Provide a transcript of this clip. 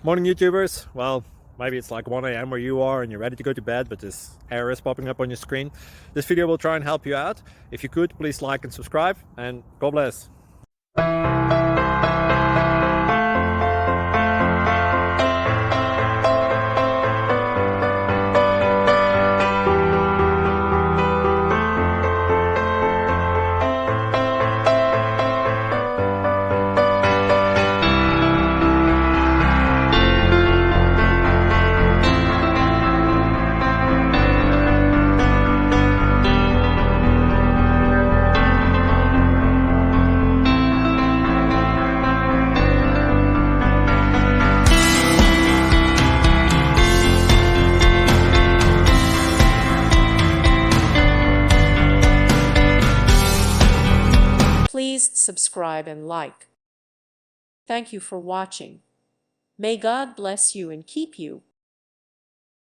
Morning YouTubers. Well, maybe it's like 1 a.m. where you are and you're ready to go to bed, but this error is popping up on your screen. This video will try and help you out. If you could, please like and subscribe, and God bless. Please subscribe and like. Thank you for watching. May God bless you and keep you.